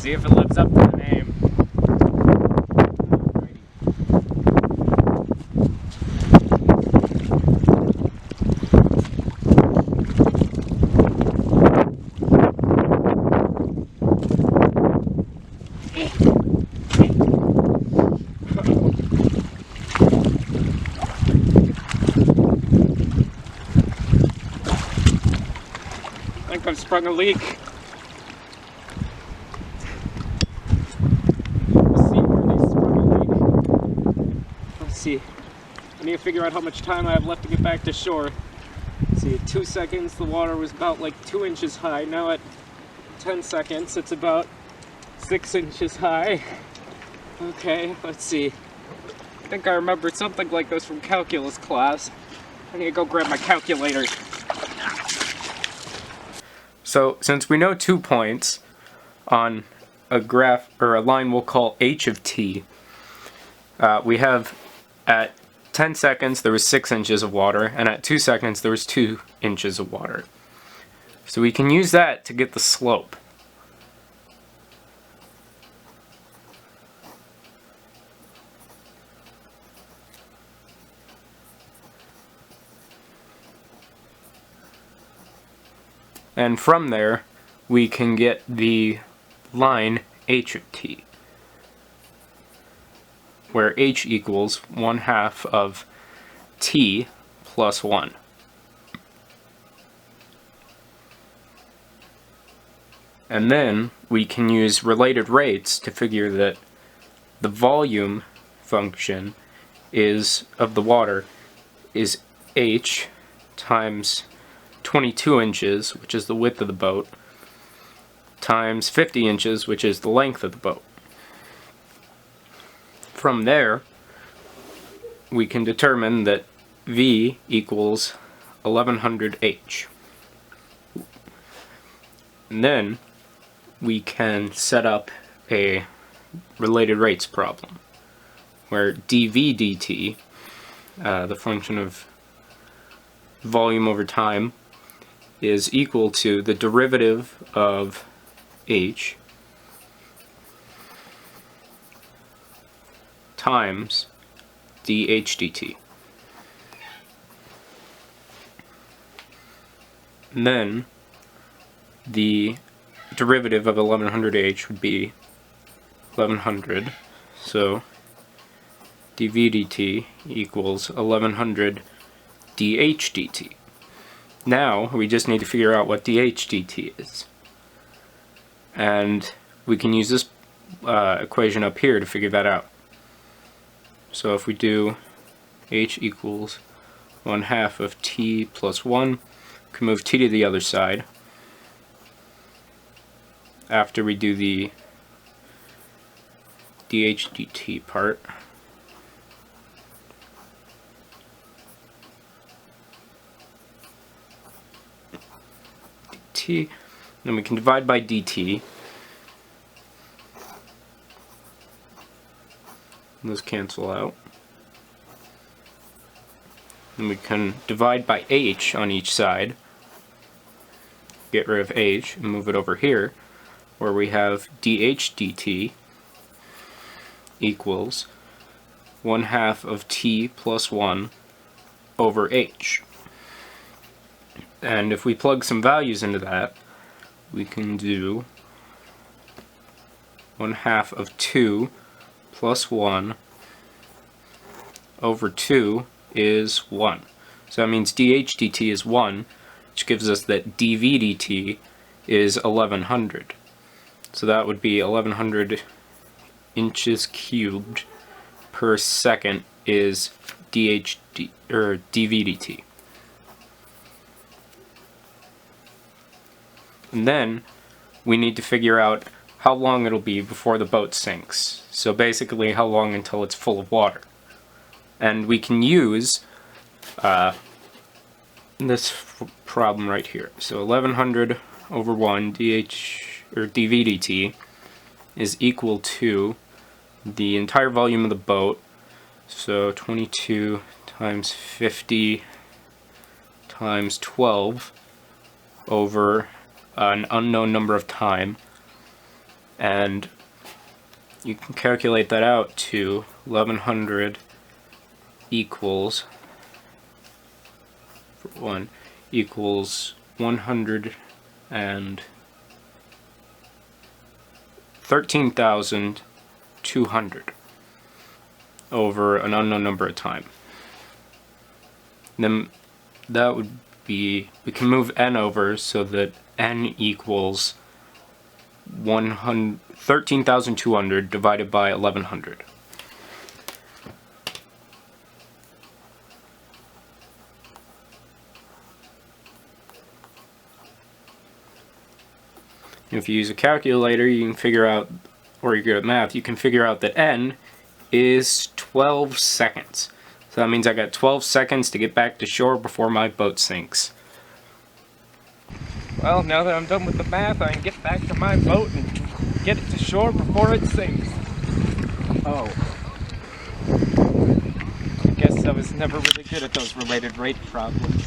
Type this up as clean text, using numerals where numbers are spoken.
See if it lives up to the name. I think I've sprung a leak. Let's see. I need to figure out how much time I have left to get back to shore. Let's see, 2 seconds, the water was about like 2 inches high. Now at 10 seconds, it's about 6 inches high. Okay, let's see. I think I remembered something like this from calculus class. I need to go grab my calculator. So, since we know 2 points on a graph, or a line we'll call h of t, we have at 10 seconds there was 6 inches of water, and at 2 seconds there was 2 inches of water. So we can use that to get the slope. And from there, we can get the line h of t, where h equals 1/2 of t plus 1. And then we can use related rates to figure that the volume function of the water is h times 22 inches, which is the width of the boat, times 50 inches, which is the length of the boat. From there, we can determine that V equals 1100 H. And then we can set up a related rates problem, where dV dt, the function of volume over time, is equal to the derivative of h times dH dt. And then the derivative of 1100h would be 1100, so dV dt equals 1100 dH dt. Now we just need to figure out what dH dt is. And we can use this equation up here to figure that out. So if we do h equals 1/2 of t plus 1, we can move t to the other side. After we do the dH dt part, dt, then we can divide by dt. Those cancel out. And we can divide by h on each side, get rid of h, and move it over here, where we have dH dt equals 1/2 of t plus 1 over h. And if we plug some values into that, we can do 1/2 of 2 plus 1 over 2 is 1. So that means dH dt is 1, which gives us that dV dt is 1100. So that would be 1100 inches cubed per second is dV dt. And then we need to figure out how long it'll be before the boat sinks. So basically how long until it's full of water. And we can use this problem right here. So 1100 over 1 dV dt is equal to the entire volume of the boat, so 22 times 50 times 12 over an unknown number of time, And you can calculate that out to 1100 equals, for 1, equals 13,200 over an unknown number of time. Then that would be, we can move n over so that n equals 13,200 divided by 1100. If you use a calculator, you can figure out, or you're good at math, you can figure out that n is 12 seconds. So that means I got 12 seconds to get back to shore before my boat sinks. Well, now that I'm done with the math, I can get back to my boat and get it to shore before it sinks. Oh. I guess I was never really good at those related rate problems.